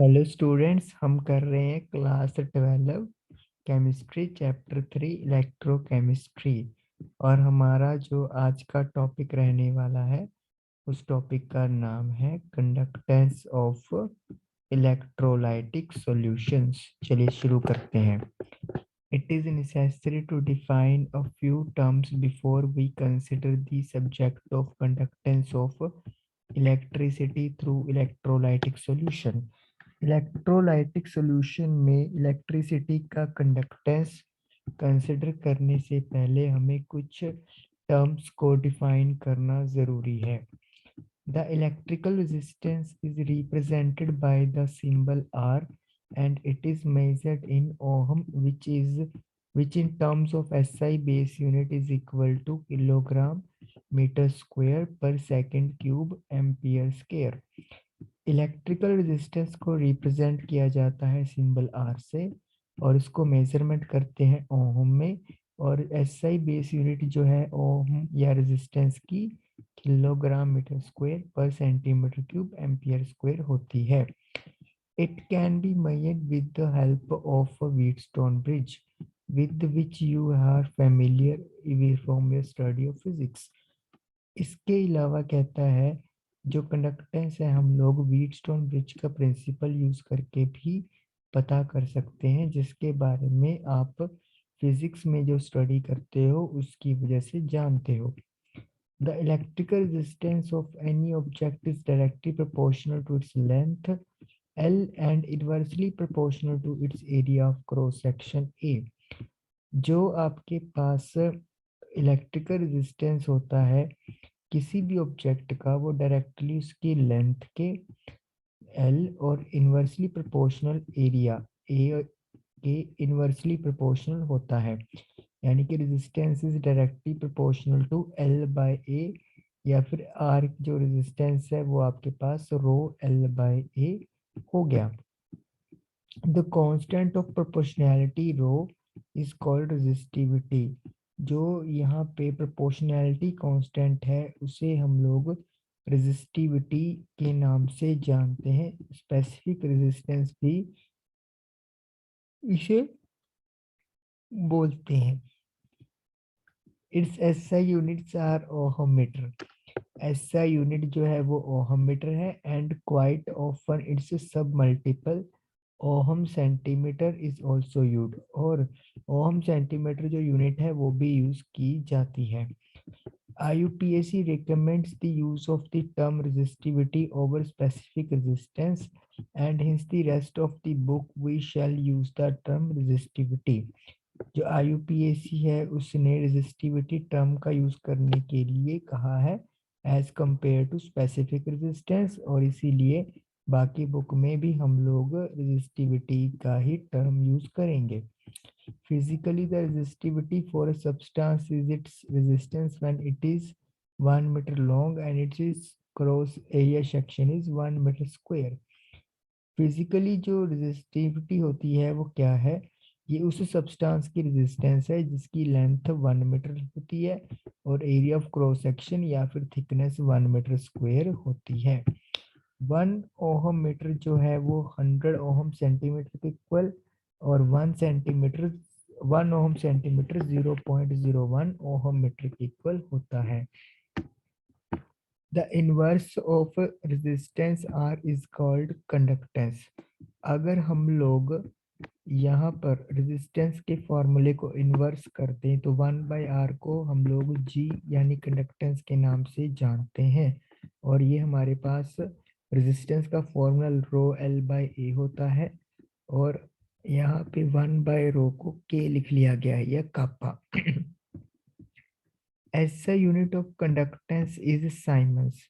Hello students, हम कर रहे हैं क्लास 12 केमिस्ट्री चैप्टर 3 इलेक्ट्रोकेमिस्ट्री। और हमारा जो आज का टॉपिक रहने वाला है उस टॉपिक का नाम है कंडक्टेंस ऑफ इलेक्ट्रोलाइटिक सॉल्यूशंस। चलिए शुरू करते हैं। It is necessary to define a few terms before we consider the subject of conductance of electricity through electrolytic solution। Electrolytic solution में इलेक्ट्रिसिटी का कंडक्टेंस कंसिडर करने से पहले हमें कुछ टर्म्स को डिफाइन करना ज़रूरी है। The electrical resistance is represented by the symbol R and it is measured in ohm which in terms of SI base unit is equal to kilogram meter square per second cube ampere square। Electrical resistance को represent किया जाता है symbol R से और इसको measurement करते हैं ओम में। और एसआई बेस यूनिट जो है ओम या रेजिस्टेंस की किलोग्राम मीटर स्क्वायर पर सेंटीमीटर क्यूब एम्पियर स्क्वायर होती है। It can be measured with the help of Wheatstone bridge with which you are familiar from your study of physics। इसके अलावा कहता है जो कंडक्टेंस है हम लोग व्हीटस्टोन ब्रिज का प्रिंसिपल यूज करके भी पता कर सकते हैं, जिसके बारे में आप फिजिक्स में जो स्टडी करते हो उसकी वजह से जानते हो। The electrical resistance of any object is directly proportional to its length L and inversely proportional to its area of cross section A। जो आपके पास इलेक्ट्रिकल रेजिस्टेंस होता है किसी भी ऑब्जेक्ट का, वो डायरेक्टली उसकी लेंथ के L और इनवर्सली प्रोपोर्शनल एरिया A के इनवर्सली प्रोपोर्शनल होता है। यानी कि resistance is directly proportional to L by A, या फिर R जो रेजिस्टेंस है वो आपके पास रो L बाय A हो गया। The constant of proportionality rho is called resistivity. जो यहाँ पे प्रोपोर्शनैलिटी कांस्टेंट है उसे हम लोग रेजिस्टिविटी के नाम से जानते हैं। स्पेसिफिक रेजिस्टेंस भी इसे बोलते हैं। Its SI units are ohm metre. SI unit जो है वो ओहम मीटर है and quite often its sub multiple ohm centimetre is also use. और ओहम सेंटीमीटर जो यूनिट है वो भी यूज की जाती है। IUPAC recommends the use of the term resistivity over specific resistance, and hence the rest of the book we shall use the term resistivity। जो IUPAC है उसने रेजिस्टिविटी टर्म का यूज करने के लिए कहा है as compare to specific resistance, और इसीलिए बाकी बुक में भी हम लोग रेजिस्टिविटी का ही टर्म यूज करेंगे। Physically, the resistivity for a substance is its resistance when it is 1 meter long and its cross area section is 1 meter square। Physically जो रेजिस्टिविटी होती है वो क्या है? ये उस सब्सटेंस की रेजिस्टेंस है जिसकी लेंथ 1 मीटर होती है और एरिया ऑफ क्रॉस सेक्शन या फिर थिकनेस 1 मीटर स्क्वायर होती है। 1 ओहम मीटर जो है वो 100 ओहम सेंटीमीटर के इक्वल, और 1 ओहम सेंटीमीटर 0.01 ओहम मीटर के इक्वल होता है। The inverse of resistance R is called conductance. अगर हम लोग यहाँ पर रेजिस्टेंस के फॉर्मूले को इन्वर्स करते हैं तो 1/R को हम लोग G यानी कंडक्टेंस के नाम से जानते हैं। और ये हमारे पास रेजिस्टेंस का फॉर्मूला रो L/A होता है, और यहाँ पे 1/रो को K लिख लिया गया है या kappa. SI unit of conductance is siemens.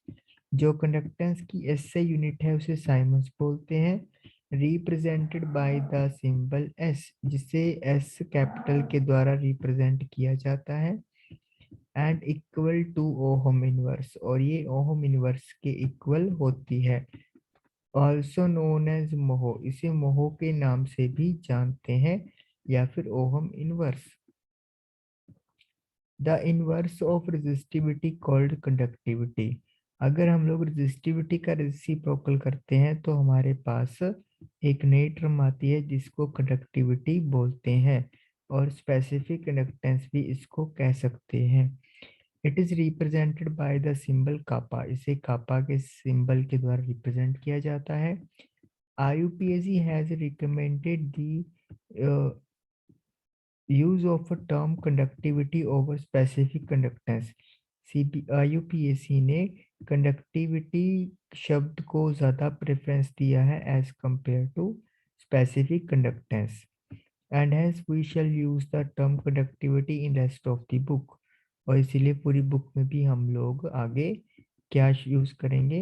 जो कंडक्टेंस की SI यूनिट है उसे साइमंस बोलते हैं। Represented by the symbol S, जिसे S कैपिटल के द्वारा रिप्रेजेंट किया जाता है। And equal to ohm inverse, और ये ओहम इनवर्स के इक्वल होती है। ऑल्सो नोन एज मोहो, इसे मोहो के नाम से भी जानते हैं या फिर ohm inverse. The inverse of resistivity called conductivity. अगर हम लोग रेजिस्टिविटी का रेसिप्रोकल करते हैं तो हमारे पास एक नई टर्म आती है जिसको कंडक्टिविटी बोलते हैं, और स्पेसिफिक कंडक्टेंस भी इसको कह सकते हैं। It is represented by the symbol kappa, इसे कापा के सिंबल के द्वारा रिप्रेजेंट किया जाता है। IUPAC has recommended the use of a term conductivity over specific conductance। IUPAC ने कंडक्टिविटी शब्द को ज़्यादा प्रेफरेंस दिया है as compare to specific conductance, and has we shall use the term conductivity in rest of the book. और इसीलिए पूरी book में भी हम लोग आगे क्या यूज करेंगे,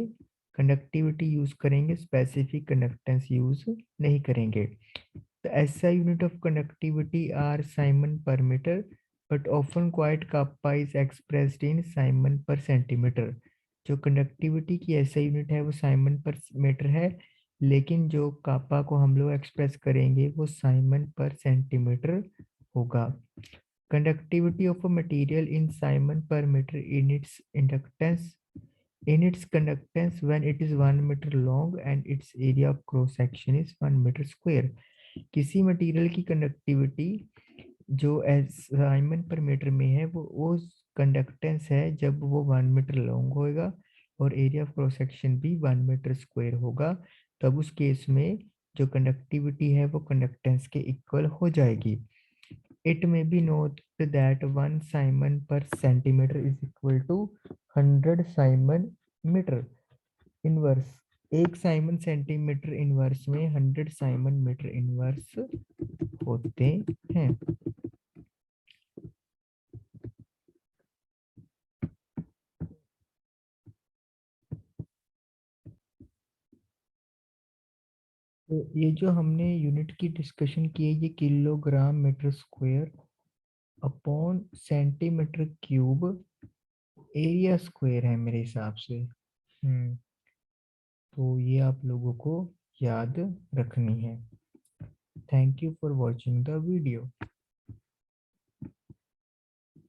कंडक्टिविटी यूज करेंगे, स्पेसिफिक कंडक्टेंस यूज नहीं करेंगे। The SI unit of conductivity are Simon per meter, but often quite kappa is expressed in Simon per centimeter। जो कंडक्टिविटी की SI यूनिट है वो साइमन पर मीटर है, लेकिन जो कापा को हम लोग एक्सप्रेस करेंगे वो साइमन पर सेंटीमीटर होगा। Conductivity of a material in Simon per meter in its conductance when it is 1 meter long and its area of cross section is 1 meter square। किसी मटेरियल की कंडक्टिविटी जो साइमन पर metre में है वो conductance है जब वो 1 मीटर लॉन्ग होगा और एरिया ऑफ क्रॉस सेक्शन भी 1 मीटर स्क्वायर होगा, तब उस केस में जो कंडक्टिविटी है वो कंडक्टेंस के इक्वल हो जाएगी। It may be noted that 1 Simon per centimeter is equal to 100 Simon meter inverse. एक साइमन सेंटीमीटर इनवर्स में 100 साइमन मीटर इनवर्स होते हैं। तो ये जो हमने यूनिट की डिस्कशन की है ये kilogram metre square upon centimetre cube area square है मेरे हिसाब से। तो ये आप लोगों को याद रखनी है। Thank you for watching the video.